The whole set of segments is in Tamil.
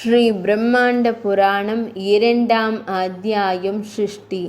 ஸ்ரீ பிரம்மாண்ட புராணம் இரண்டாம் அத்தியாயம் சிருஷ்டி.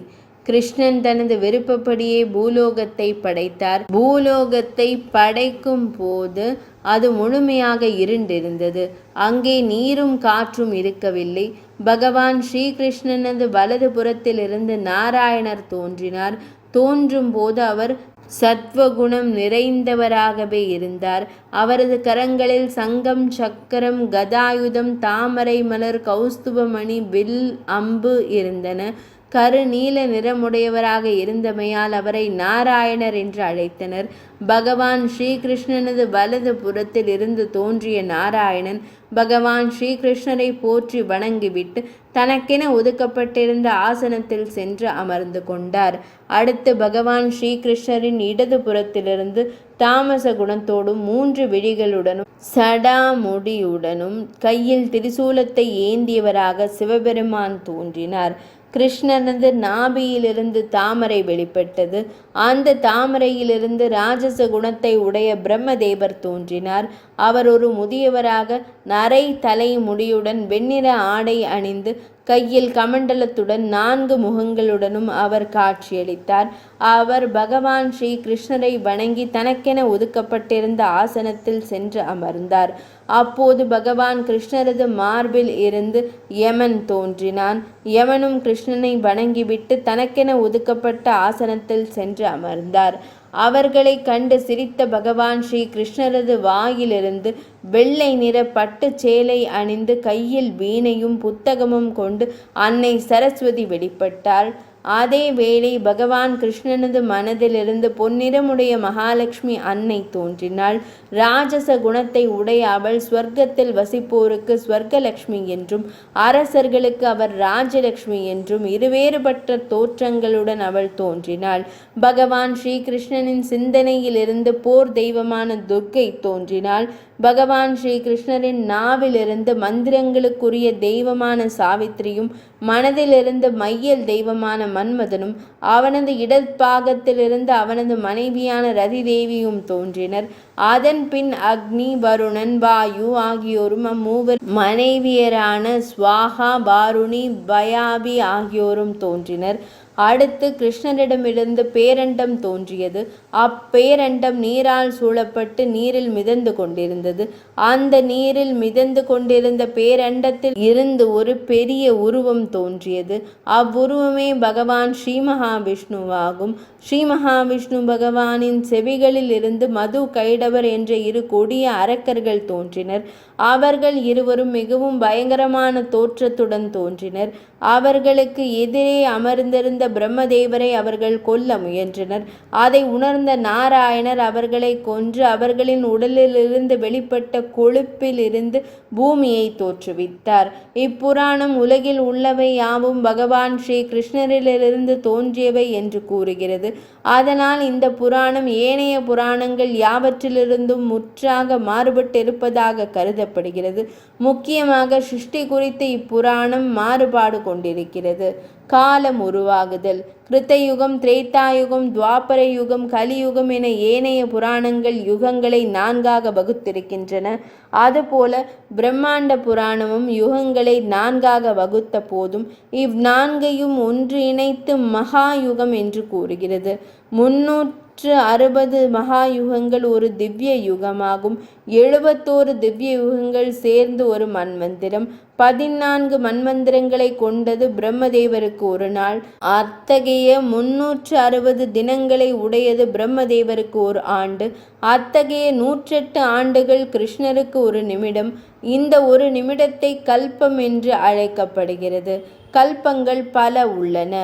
கிருஷ்ணன் தனது விருப்பப்படியே பூலோகத்தை படைத்தார். பூலோகத்தை படைக்கும் போது அது முழுமையாக இருண்டிருந்தது. அங்கே நீரும் காற்றும் இருக்கவில்லை. பகவான் ஸ்ரீகிருஷ்ணனது வலது புறத்திலிருந்து நாராயணர் தோன்றினார். தோன்றும் போது அவர் சத்வகுணம் நிறைந்தவராகவே இருந்தார். அவரது கரங்களில் சங்கம், சக்கரம், கதாயுதம், தாமரை மலர், கௌஸ்துபமணி, வில், அம்பு இருந்தன. கருநீல நிறமுடையவராக இருந்தமையால் அவரை நாராயணர் என்று அழைத்தனர். பகவான் ஸ்ரீகிருஷ்ணனது வலது புறத்தில் இருந்து தோன்றிய நாராயணன் பகவான் ஸ்ரீகிருஷ்ணரை போற்றி வணங்கிவிட்டு தனக்கென ஒதுக்கப்பட்டிருந்த ஆசனத்தில் சென்று அமர்ந்து கொண்டார். அடுத்து பகவான் ஸ்ரீகிருஷ்ணரின் இடது புறத்திலிருந்து தாமச குணத்தோடும் 3 விழிகளுடனும் சடாமுடியுடனும் கையில் திரிசூலத்தை ஏந்தியவராக சிவபெருமான் தோன்றினார். கிருஷ்ணனது நாபியிலிருந்து தாமரை வெளிப்பட்டது. அந்த தாமரையிலிருந்து ராஜச குணத்தை உடைய பிரம்மதேவர் தோன்றினார். அவர் ஒரு முதியவராக நரை தலை முடியுடன் வெண்ணிற ஆடை அணிந்து கையில் கமண்டலத்துடன் 4 முகங்களுடனும் அவர் காட்சியளித்தார். அவர் பகவான் ஸ்ரீ கிருஷ்ணரை வணங்கி தனக்கென ஒதுக்கப்பட்டிருந்த ஆசனத்தில் சென்று அமர்ந்தார். அப்போது பகவான் கிருஷ்ணரது மார்பில் இருந்து யமன் தோன்றினான். யமனும் கிருஷ்ணனை வணங்கிவிட்டு தனக்கென ஒதுக்கப்பட்ட ஆசனத்தில் சென்று அமர்ந்தார். அவர்களை கண்டு சிரித்த பகவான் ஸ்ரீ கிருஷ்ணரது வாயிலிருந்து வெள்ளை நிற பட்டு சேலை அணிந்து கையில் வீணையும் புத்தகமும் கொண்டு அன்னை சரஸ்வதி வெளிப்பட்டாள். அதே வேளை பகவான் கிருஷ்ணனது மனதிலிருந்து பொன்னிறமுடைய மகாலட்சுமி அன்னை தோன்றினாள். ராஜச குணத்தை உடைய அவள் ஸ்வர்க்கத்தில் வசிப்போருக்கு ஸ்வர்கலட்சுமி என்றும் அரசர்களுக்கு அவர் ராஜலட்சுமி என்றும் இருவேறுபட்ட தோற்றங்களுடன் அவள் தோன்றினாள். பகவான் ஸ்ரீகிருஷ்ணனின் சிந்தனையிலிருந்து போர் தெய்வமான துர்க்கை தோன்றினாள். பகவான் ஸ்ரீகிருஷ்ணரின் நாவிலிருந்து மந்திரங்களுக்குரிய தெய்வமான சாவித்திரியும் மனதிலிருந்து மையல் தெய்வமான மன்மதனும் அவனது இடப்பாகத்திலிருந்து அவனது மனைவியான ரதி தேவியும் தோன்றினர். அதன் பின் அக்னி, வருணன், வாயு ஆகியோரும் அம்மூவர் மனைவியரான ஸ்வாகா, வாருணி, பயாபி ஆகியோரும் தோன்றினர். அடுத்து கிருஷ்ணரிடமிருந்து பேரண்டம் தோன்றியது. அப்பேரண்டம் நீரால் சூழப்பட்டு நீரில் மிதந்து கொண்டிருந்தது. அந்த நீரில் மிதந்து கொண்டிருந்த பேரண்டத்தில் இருந்து ஒரு பெரிய உருவம் தோன்றியது. அவ்வுருவமே பகவான் ஸ்ரீ மகாவிஷ்ணுவாகும். ஸ்ரீ மகாவிஷ்ணு பகவானின் செவிகளில் இருந்து மது, கைடவர் என்ற 2 கொடிய அரக்கர்கள் தோன்றினர். அவர்கள் இருவரும் மிகவும் பயங்கரமான தோற்றத்துடன் தோன்றினர். அவர்களுக்கு எதிரே அமர்ந்திருந்த பிரம்மதேவரை அவர்கள் கொல்ல முயன்றனர். அதை உணர்ந்த நாராயணர் அவர்களை கொன்று அவர்களின் உடலிலிருந்து வெளிப்பட்ட கொழுப்பில் இருந்து பூமியை தோற்றுவித்தார். இப்புராணம் உலகில் உள்ளவை யாவும் பகவான் ஸ்ரீ கிருஷ்ணரிலிருந்து தோன்றியவை என்று கூறுகிறது. அதனால் இந்த புராணம் ஏனைய புராணங்கள் யாவற்றிலிருந்தும் முற்றாக மாறுபட்டிருப்பதாக கருதப்படுகிறது. முக்கியமாக சிருஷ்டி குறித்து இப்புராணம் மாறுபாடு கொண்டிருக்கிறது. காலம் உருவாகுதல். கிருத்தயுகம், திரேதாயுகம், துவாபர யுகம், கலியுகம் என ஏனைய புராணங்கள் யுகங்களை 4ஆக வகுத்திருக்கின்றன. அதுபோல பிரம்மாண்ட புராணமும் யுகங்களை 4ஆக வகுத்த போதும் இவ்4ஐயும் ஒன்று இணைத்து மகாயுகம் என்று கூறுகிறது. 360 மகாயுகங்கள் ஒரு திவ்ய யுகமாகும். 71 திவ்ய யுகங்கள் சேர்ந்து ஒரு மன்வந்திரம். 14 மன்வந்திரங்களை கொண்டது பிரம்மதேவருக்கு ஒரு நாள். அத்தகைய 360 தினங்களை உடையது பிரம்மதேவருக்கு ஒரு ஆண்டு. அத்தகைய 108 ஆண்டுகள் கிருஷ்ணருக்கு ஒரு நிமிடம். இந்த ஒரு நிமிடத்தை கல்பம் என்று அழைக்கப்படுகிறது. கல்பங்கள் பல உள்ளன.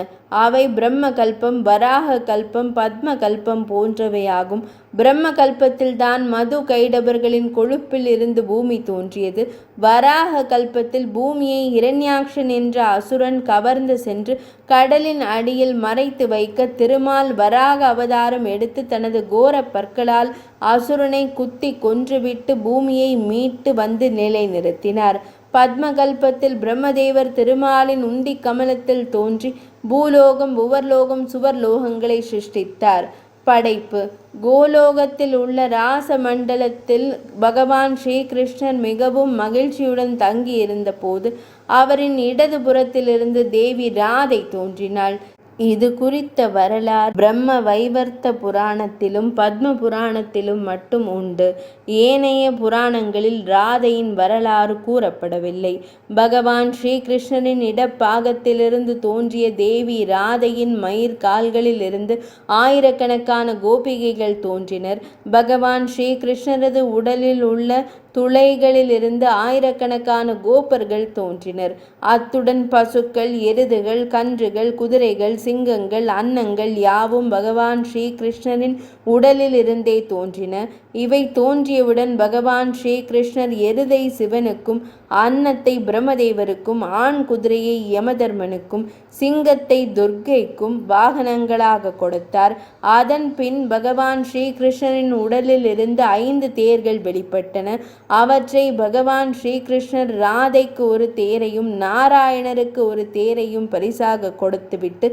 அவை பிரம்ம கல்பம், வராக கல்பம், பத்ம கல்பம் போன்றவையாகும். பிரம்ம கல்பத்தில்தான் மது, கைடபர்களின் கொழுப்பில் இருந்து பூமி தோன்றியது. வராக கல்பத்தில் பூமியை இரண்யாக்ஷன் என்ற அசுரன் கவர்ந்து சென்று கடலின் அடியில் மறைத்து வைக்க திருமால் வராக அவதாரம் எடுத்து தனது கோர பற்களால் அசுரனை குத்தி கொன்றுவிட்டு பூமியை மீட்டு வந்து நிலைநிறுத்தினார். பத்மகல்பத்தில் பிரம்மதேவர் திருமாலின் உந்தி கமலத்தில் தோன்றி பூலோகம், புவர்லோகம், சுவர்லோகங்களை சிருஷ்டித்தார். படைப்பு. கோலோகத்தில் உள்ள ராச மண்டலத்தில் பகவான் ஸ்ரீகிருஷ்ணர் மிகவும் மகிழ்ச்சியுடன் தங்கியிருந்த போது அவரின் இடது புறத்திலிருந்து தேவி ராதை தோன்றினாள். இது குறித்த வரலாறு பிரம்ம வைவர்த்த புராணத்திலும் பத்ம புராணத்திலும் மட்டும் உண்டு. ஏனைய புராணங்களில் ராதையின் வரலாறு கூறப்படவில்லை. பகவான் ஸ்ரீகிருஷ்ணரின் இடப்பாகத்திலிருந்து தோன்றிய தேவி ராதையின் மயிர் கால்களில் இருந்து ஆயிரக்கணக்கான கோபிகைகள் தோன்றினர். பகவான் ஸ்ரீகிருஷ்ணரது உடலில் உள்ள துளைகளிலிருந்து ஆயிரக்கணக்கான கோபர்கள் தோன்றினர். அத்துடன் பசுக்கள், எருதுகள், கன்றுகள், குதிரைகள், சிங்கங்கள், அன்னங்கள் யாவும் பகவான் ஸ்ரீகிருஷ்ணரின் உடலில் இருந்தே தோன்றின. இவை தோன்றியவுடன் பகவான் ஸ்ரீகிருஷ்ணர் எருதை சிவனுக்கும், அன்னத்தை பிரம்மதேவருக்கும், ஆண் குதிரையை யமதர்மனுக்கும், சிங்கத்தை துர்க்கைக்கும் வாகனங்களாக கொடுத்தார். அதன் பின் பகவான் ஸ்ரீகிருஷ்ணரின் உடலில் இருந்து 5 தேர்கள் வெளிப்பட்டன. அவற்றை பகவான் ஸ்ரீகிருஷ்ணர் ராதைக்கு ஒரு தேரையும் நாராயணருக்கு ஒரு தேரையும் பரிசாக கொடுத்துவிட்டு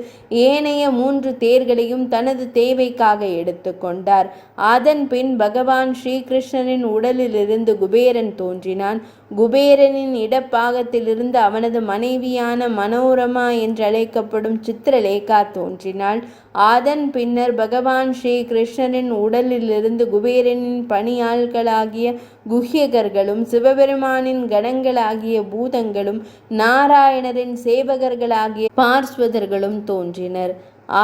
ஏனைய 3 தேர்களையும் தனது தேவைக்காக எடுத்து கொண்டார். அதன் பின் பகவான் ஸ்ரீகிருஷ்ணரின் உடலிலிருந்து குபேரன் தோன்றினான். குபேரனின் இடப்பாகத்திலிருந்து அவனது மனைவியான மனோரமா என்றழைக்கப்படும் சித்திரலேகா தோன்றினாள். அதன் பின்னர் பகவான் ஸ்ரீகிருஷ்ணரின் உடலிலிருந்து குபேரனின் பணியாள்களாகிய குஹ்யகர்களும், சிவபெருமானின் கணங்களாகிய பூதங்களும், நாராயணரின் சேவகர்களாகிய பார்ஸ்வதர்களும் தோன்றினர்.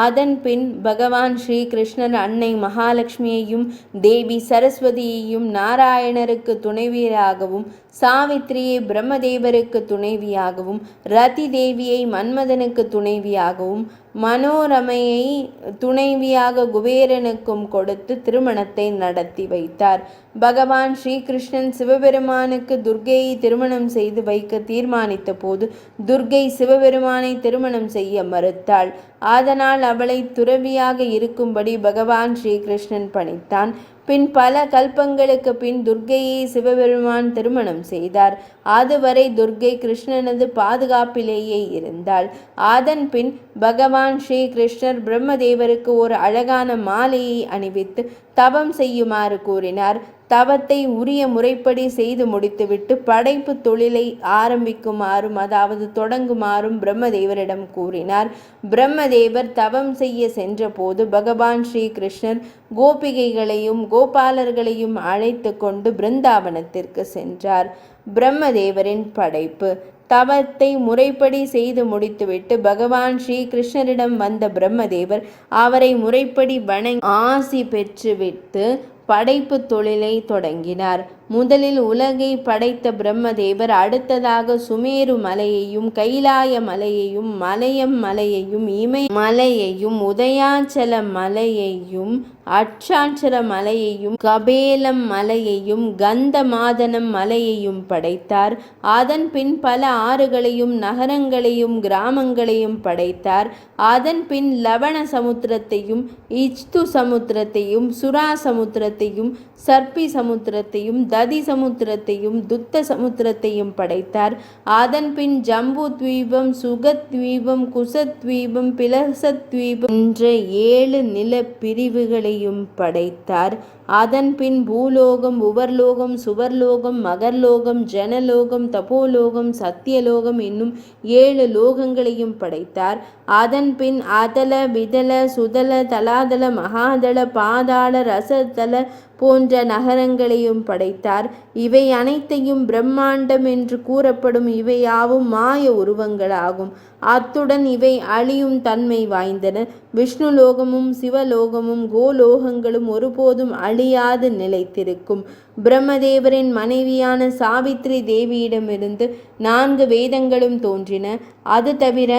அதன் பின் பகவான் ஸ்ரீகிருஷ்ணர் அன்னை மகாலட்சுமியையும் தேவி சரஸ்வதியையும் நாராயணருக்கு துணைவியராகவும், சாவித்திரியை பிரம்மதேவருக்கு துணைவியாகவும், ரதி தேவியை மன்மதனுக்கு துணைவியாகவும், மனோரமையை துணைவியாக குபேரனுக்கும் கொடுத்து திருமணத்தை நடத்தி வைத்தார். பகவான் ஸ்ரீகிருஷ்ணன் சிவபெருமானுக்கு துர்க்கையை திருமணம் செய்து வைக்க தீர்மானித்த போது துர்க்கை சிவபெருமானை திருமணம் செய்ய மறுத்தாள். அதனால் அவளை துறவியாக இருக்கும்படி பகவான் ஸ்ரீகிருஷ்ணன் பணித்தான். பின் பல கல்பங்களுக்கு பின் துர்க்கையை சிவபெருமான் திருமணம் செய்தார். அதுவரை துர்க்கை கிருஷ்ணனது பாதுகாப்பிலேயே இருந்தாள். அதன் பின் பகவான் ஸ்ரீகிருஷ்ணர் பிரம்மதேவருக்கு ஒரு அழகான மாலையை அணிவித்து தவம் செய்யுமாறு கூறினார். தவத்தை உரிய முறைப்படி செய்து முடித்துவிட்டு படைப்பு தொழிலை ஆரம்பிக்குமாறும், அதாவது தொடங்குமாறும் பிரம்மதேவரிடம் கூறினார். பிரம்மதேவர் தவம் செய்ய சென்றபோது பகவான் ஸ்ரீகிருஷ்ணர் கோபிகைகளையும் கோபாலர்களையும் அழைத்து கொண்டு பிருந்தாவனத்திற்கு சென்றார். பிரம்மதேவரின் படைப்பு. தவத்தை முறைப்படி செய்து முடித்துவிட்டு பகவான் ஸ்ரீகிருஷ்ணரிடம் வந்த பிரம்மதேவர் அவரை முறைப்படி வணங்கி ஆசி பெற்றுவிட்டு படைப்பு தொழிலை தொடங்கினார். முதலில் உலகை படைத்த பிரம்மதேவர் அடுத்ததாக சுமேரு மலையையும், கைலாய மலையையும், மலையம் மலையையும், இமய மலையையும், உதயாச்சல மலையையும், அட்சாட்சர மலையையும், கபேலம் மலையையும், கந்தமாதனம் மலையையும் படைத்தார். அதன் பின் பல ஆறுகளையும், நகரங்களையும், கிராமங்களையும் படைத்தார். அதன் பின் லவண சமுத்திரத்தையும், இச்து சமுத்திரத்தையும், சுரா சமுத்திரத்தையும், சர்ப்பி சமுத்திரத்தையும், ததி சமுத்திரத்தையும், துத்த சமுத்திரத்தையும் படைத்தார். அதன் பின் ஜம்பு தீபம், சுகத்வீபம், குசத்வீபம், பிலசத்வீபம் என்ற 7 நில பிரிவுகளையும் படைத்தார். அதன் பின் பூலோகம், உவர்லோகம், சுவர்லோகம், மகர்லோகம், ஜனலோகம், தபோலோகம், சத்தியலோகம் என்னும் 7 லோகங்களையும் படைத்தார். அதன் பின் அதல, விதல, சுதல, தலாதல, மகாதள, பாதாள, ரசதல போன்ற நகரங்களையும் படைத்தார். இவை அனைத்தையும் பிரம்மாண்டம் என்று கூறப்படும் இவையாவும் மாய உருவங்களாகும். அத்துடன் இவை அழியும் தன்மை வாய்ந்தன. விஷ்ணுலோகமும் சிவலோகமும் கோலோகங்களும் ஒருபோதும் அழியாது நிலைத்திருக்கும். பிரம்மதேவரின் மனைவியான சாவித்ரி தேவியிடமிருந்து 4 வேதங்களும் தோன்றின. அது தவிர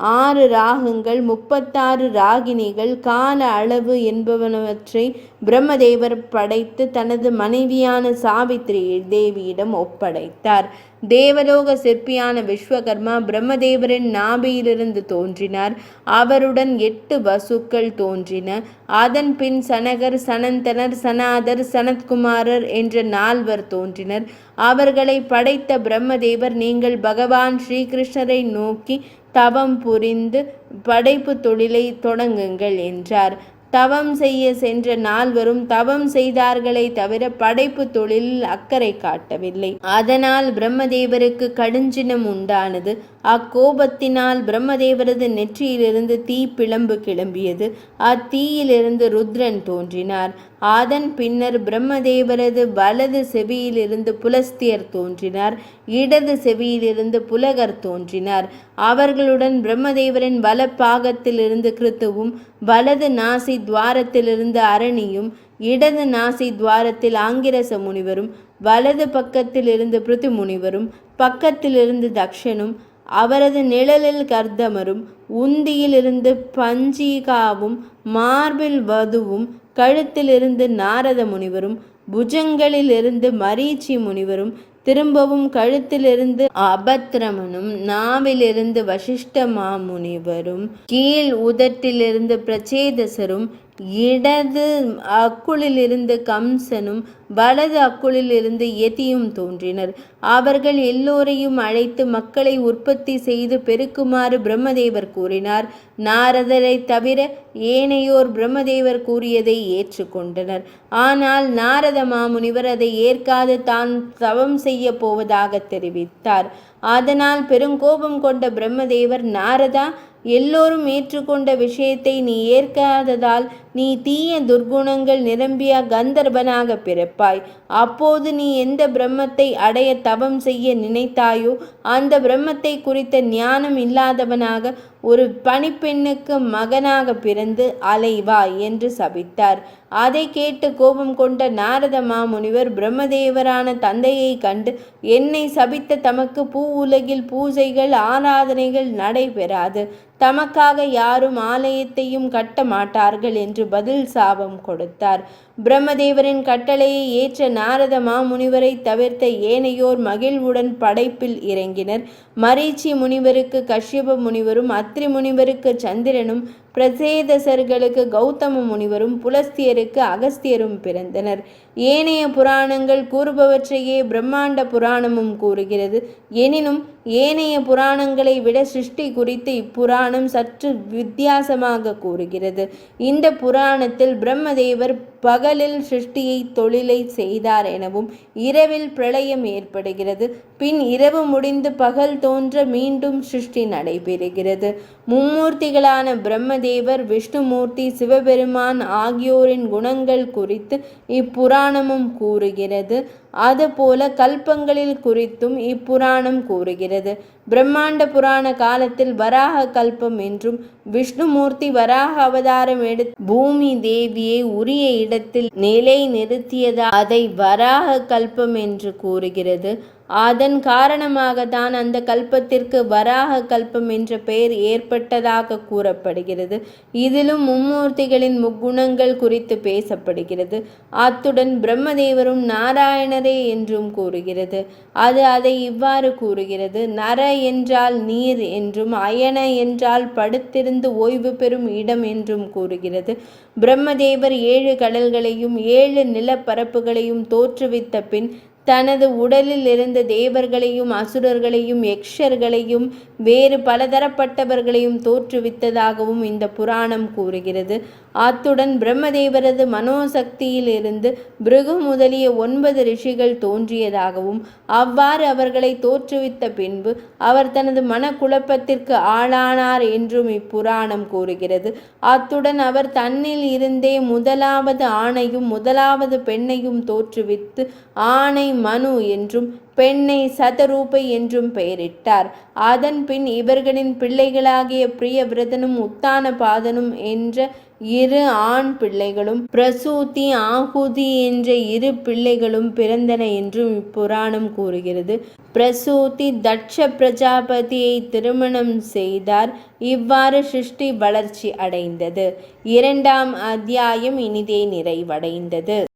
6 ராகங்கள், 36 ராகினிகள், கால அளவு என்பவனவற்றை பிரம்மதேவர் படைத்து தனது மனைவியான சாவித்ரி தேவியிடம் ஒப்படைத்தார். தேவலோக சிற்பியான விஸ்வகர்மா பிரம்மதேவரின் நாபியிலிருந்து தோன்றினார். அவருடன் 8 வசுக்கள் தோன்றின. அதன் பின் சனகர், சனந்தனர், சனாதர், சனத்குமாரர் என்ற 4 தோன்றினர். அவர்களை படைத்த பிரம்மதேவர், நீங்கள் பகவான் ஸ்ரீகிருஷ்ணரை நோக்கி தவம் புரிந்து படைப்பு தொழிலை தொடங்குங்கள் என்றார். தவம் செய்ய சென்ற நால்வரும் தவம் செய்தார்களே தவிர படைப்பு தொழிலில் அக்கறை காட்டவில்லை. அதனால் பிரம்மதேவருக்கு கடுஞ்சினம் உண்டானது. அக்கோபத்தினால் பிரம்மதேவரது நெற்றியிலிருந்து தீப்பிழம்பு கிளம்பியது. அத்தீயிலிருந்து ருத்ரன் தோன்றினார். அதன் பின்னர் பிரம்மதேவரது வலது செவியிலிருந்து புலஸ்தியர் தோன்றினார். இடது செவியிலிருந்து புலகர் தோன்றினார். அவர்களுடன் பிரம்மதேவரின் வலப்பாகத்திலிருந்து கிருத்துவும், வலது நாசி துவாரத்திலிருந்து அரணியும், இடது நாசி துவாரத்தில் ஆங்கிரச முனிவரும், வலது பக்கத்திலிருந்து பிருத்து முனிவரும், பக்கத்திலிருந்து தக்ஷனும், அவரது நிழலில் கர்தமரும், உந்தியிலிருந்து பஞ்சிகாவும், மார்பில் வதுவும், கழுத்திலிருந்து நாரத முனிவரும், புஜங்களிலிருந்து மரீச்சி முனிவரும், திரும்பவும் கழுத்திலிருந்து அபத்ரமனும், நாவிலிருந்து வசிஷ்ட மாமுனிவரும், கீழ் உதட்டிலிருந்து பிரச்சேதசரும், இடது அக்குளிலிருந்து கம்சனும், வலது அக்குளிலிருந்து யதியும் தோன்றினர். அவர்கள் எல்லோரையும் அழைத்து மக்களை உற்பத்தி செய்து பெருக்குமாறு பிரம்மதேவர் கூறினார். நாரதரை தவிர ஏனையோர் பிரம்மதேவர் கூறியதை ஏற்றுக்கொண்டனர். ஆனால் நாரத மாமுனிவர் அதை ஏற்காது தான் தவம் செய்ய போவதாக தெரிவித்தார். அதனால் பெருங்கோபம் கொண்ட பிரம்மதேவர், நாரதா, எல்லோரும் ஏற்றுக்கொண்ட விஷயத்தை நீ ஏற்காததால் நீ தீய துர்குணங்கள் நிரம்பிய கந்தர்வனாக பிறப்பாய். அப்போது நீ எந்த பிரம்மத்தை அடைய தவம் செய்ய நினைத்தாயோ அந்த பிரம்மத்தை குறித்த ஞானம் இல்லாதவனாக ஒரு பணிப்பெண்ணுக்கு மகனாக பிறந்து அலைவாய் என்று சபித்தார். அதை கேட்டு கோபம் கொண்ட நாரத மாமுனிவர் பிரம்மதேவரான தந்தையை கண்டு, என்னை சபித்த தமக்கு பூ உலகில் பூஜைகள் ஆராதனைகள் நடைபெறாது, தமக்காக யாரும் ஆலயத்தையும் கட்ட மாட்டார்கள் என்று பதில் சாபம் கொடுத்தார். பிரம்மதேவரின் கட்டளையை ஏற்ற நாரத மாமுனிவரை தவிர்த்த ஏனையோர் மகிழ்வுடன் படைப்பில் இறங்கினர். மரீச்சி முனிவருக்கு கஷ்யப முனிவரும், அத்ரி முனிவருக்கு சந்திரனும், பிரசேதசர்களுக்கு கௌதம முனிவரும், புலஸ்தியருக்கு அகஸ்தியரும் பிறந்தனர். ஏனைய புராணங்கள் கூறுபவற்றையே பிரம்மாண்ட புராணமும் கூறுகிறது. எனினும் ஏனைய புராணங்களை விட சிருஷ்டி குறித்து இப்புராணம் சற்று வித்தியாசமாக கூறுகிறது. இந்த புராணத்தில் பிரம்மதேவர் பகலில் சிருஷ்டியை தொழிலை செய்தார் எனவும், இரவில் பிரளயம் ஏற்படுகிறது, பின் இரவு முடிந்து பகல் தோன்ற மீண்டும் சிருஷ்டி நடைபெறுகிறது. மும்மூர்த்திகளான பிரம்மதேவர், விஷ்ணுமூர்த்தி, சிவபெருமான் ஆகியோரின் குணங்கள் குறித்து இப்புராணமும் கூறுகிறது. அதுபோல கல்பங்களில் குறித்தும் இப்புராணம் கூறுகிறது. பிரம்மாண்ட புராண காலத்தில் வராக கல்பம் என்றும், விஷ்ணுமூர்த்தி வராக அவதாரம் எடுத்து பூமி தேவியை உரிய இடத்தில் நிலை நிறுத்தியதா அதை வராக கல்பம் என்று கூறுகிறது. அதன் காரணமாக தான் அந்த கல்பத்திற்கு வராக கல்பம் என்ற பெயர் ஏற்பட்டதாக கூறப்படுகிறது. இதிலும் மும்மூர்த்திகளின் முக்குணங்கள் குறித்து பேசப்படுகிறது. அத்துடன் பிரம்மதேவரும் நாராயணரே என்றும் கூறுகிறது. அது அதை இவ்வாறு கூறுகிறது: நர என்றால் நீர் என்றும், அயன என்றால் படுத்திருந்து ஓய்வு பெறும் இடம் என்றும் கூறுகிறது. பிரம்மதேவர் 7 கடல்களையும் 7 நிலப்பரப்புகளையும் தோற்றுவித்த பின் தனது உடலில் இருந்த தேவர்களையும் அசுரர்களையும் யக்ஷர்களையும் வேறு பலதரப்பட்டவர்களையும் தோற்றுவித்ததாகவும் இந்த புராணம் கூறுகிறது. அத்துடன் பிரம்மதேவரது மனோசக்தியில் இருந்து பிருகு முதலிய 9 ரிஷிகள் தோன்றியதாகவும், அவ்வாறு அவர்களை தோற்றுவித்த பின்பு அவர் தனது மனக்குழப்பத்திற்கு ஆளானார் என்றும் இப்புராணம் கூறுகிறது. அத்துடன் அவர் தன்னில் இருந்தே முதலாவது ஆணையும் முதலாவது பெண்ணையும் தோற்றுவித்து ஆணை மனு என்றும் பெண்ணை சதரூபை என்றும் பெயரிட்டார். அதன் பின் இவர்களின் பிள்ளைகளாகிய பிரியவிரதனும் உத்தானபாதனும் என்ற 2 ஆண் பிள்ளைகளும், பிரசூதி ஆகுதி என்ற 2 பிள்ளைகளும் பிறந்தன என்றும் இப்புராணம் கூறுகிறது. பிரசூதி தட்ச பிரஜாபதியை திருமணம் செய்தார். இவ்வாறு சிருஷ்டி வளர்ச்சி அடைந்தது. 2ஆம் அத்தியாயம் இனிதே நிறைவடைந்தது.